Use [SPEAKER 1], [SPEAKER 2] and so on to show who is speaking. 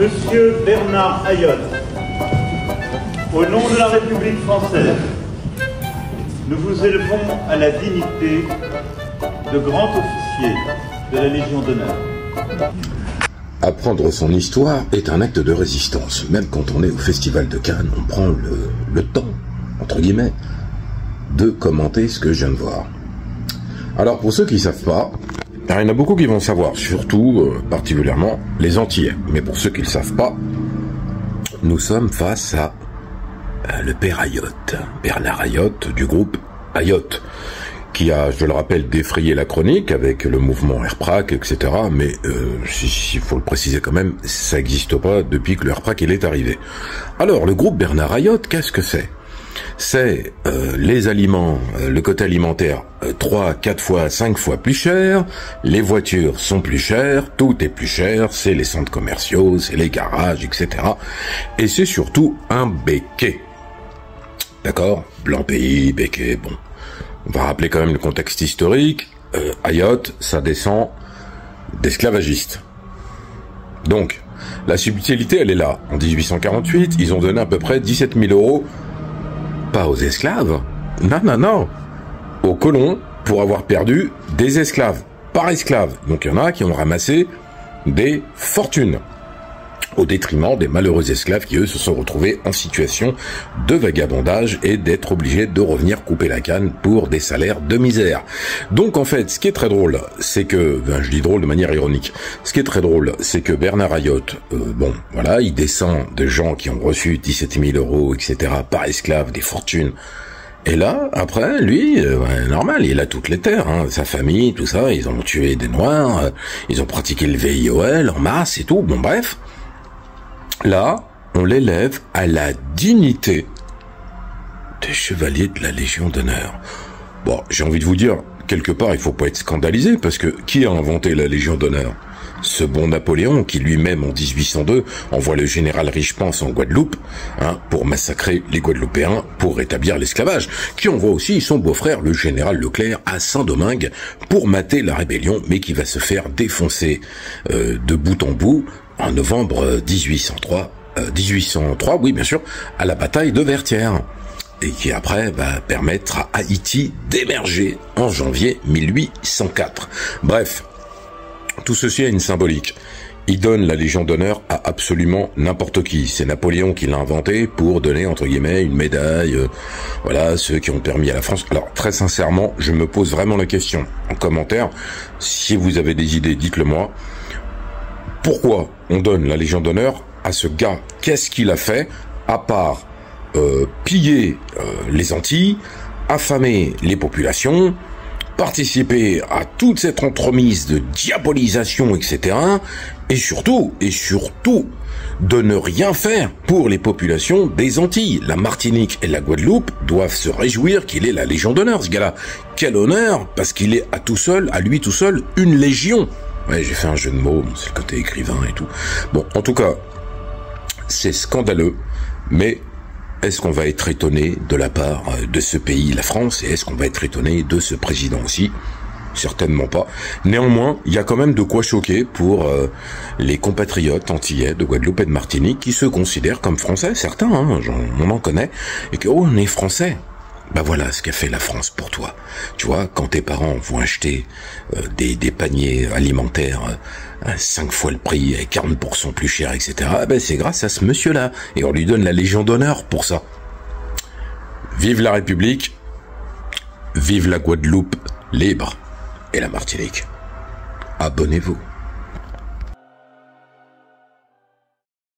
[SPEAKER 1] Monsieur Bernard Ayotte, au nom de la République française, nous vous élevons à la dignité de grand officier de la Légion d'honneur.
[SPEAKER 2] Apprendre son histoire est un acte de résistance. Même quand on est au Festival de Cannes, on prend le temps, entre guillemets, de commenter ce que je viens de voir. Alors pour ceux qui ne savent pas, il y en a beaucoup qui vont savoir, surtout, particulièrement, les Antillais. Mais pour ceux qui ne le savent pas, nous sommes face à le père Ayotte, Bernard Ayotte du groupe Ayotte, qui a, je le rappelle, défrayé la chronique avec le mouvement RPRAC, etc. Mais il faut le préciser quand même, ça n'existe pas depuis que le RPRAC il est arrivé. Alors, le groupe Bernard Ayotte, qu'est-ce que c'est? C'est les aliments, le côté alimentaire 3, 4 fois, 5 fois plus cher, les voitures sont plus chères, tout est plus cher, c'est les centres commerciaux, c'est les garages, etc. Et c'est surtout un béquet. D'accord? Blanc pays, béquet, bon. On va rappeler quand même le contexte historique. Ayotte, ça descend d'esclavagistes. Donc, la subtilité, elle est là. En 1848, ils ont donné à peu près 17 000 €, pas aux esclaves, non, aux colons, pour avoir perdu des esclaves, par esclaves. Donc il y en a qui ont ramassé des fortunes, au détriment des malheureux esclaves qui, eux, se sont retrouvés en situation de vagabondage et d'être obligés de revenir couper la canne pour des salaires de misère. Donc, en fait, ce qui est très drôle, c'est que, je dis drôle de manière ironique, ce qui est très drôle, c'est que Bernard Ayotte, bon, voilà, il descend de gens qui ont reçu 17 000 €, etc., par esclaves, des fortunes. Et là, après, lui, normal, il a toutes les terres, hein, sa famille, tout ça, ils ont tué des Noirs, ils ont pratiqué le VIOL en masse et tout, bon, bref. Là, on l'élève à la dignité des chevaliers de la Légion d'honneur. Bon, j'ai envie de vous dire, quelque part, il faut pas être scandalisé, parce que qui a inventé la Légion d'honneur? Ce bon Napoléon, qui lui-même, en 1802, envoie le général Richepens en Guadeloupe, hein, pour massacrer les Guadeloupéens, pour rétablir l'esclavage, qui envoie aussi son beau-frère, le général Leclerc, à Saint-Domingue, pour mater la rébellion, mais qui va se faire défoncer de bout en bout, en novembre 1803, oui bien sûr, à la bataille de Vertières, et qui après va permettre à Haïti d'émerger en janvier 1804. Bref, tout ceci a une symbolique. Il donne la Légion d'honneur à absolument n'importe qui. C'est Napoléon qui l'a inventé pour donner, entre guillemets, une médaille, voilà, ceux qui ont permis à la France. Alors, très sincèrement, je me pose vraiment la question en commentaire. Si vous avez des idées, dites-le moi. Pourquoi on donne la Légion d'honneur à ce gars? Qu'est-ce qu'il a fait, à part piller les Antilles, affamer les populations, participer à toute cette entremise de diabolisation, etc. Et surtout, de ne rien faire pour les populations des Antilles. La Martinique et la Guadeloupe doivent se réjouir qu'il ait la Légion d'honneur, ce gars-là. Quel honneur, parce qu'il est à lui tout seul, une légion. Ouais, j'ai fait un jeu de mots, c'est le côté écrivain et tout. Bon, en tout cas, c'est scandaleux, mais est-ce qu'on va être étonné de la part de ce pays, la France, et est-ce qu'on va être étonné de ce président aussi? Certainement pas. Néanmoins, il y a quand même de quoi choquer pour les compatriotes antillais de Guadeloupe et de Martinique qui se considèrent comme français, certains, hein, on en connaît, et que, oh, on est français. Bah voilà ce qu'a fait la France pour toi. Tu vois, quand tes parents vont acheter des paniers alimentaires 5 fois le prix, 40% plus cher, etc., ben c'est grâce à ce monsieur-là. Et on lui donne la Légion d'honneur pour ça. Vive la République, vive la Guadeloupe libre et la Martinique. Abonnez-vous.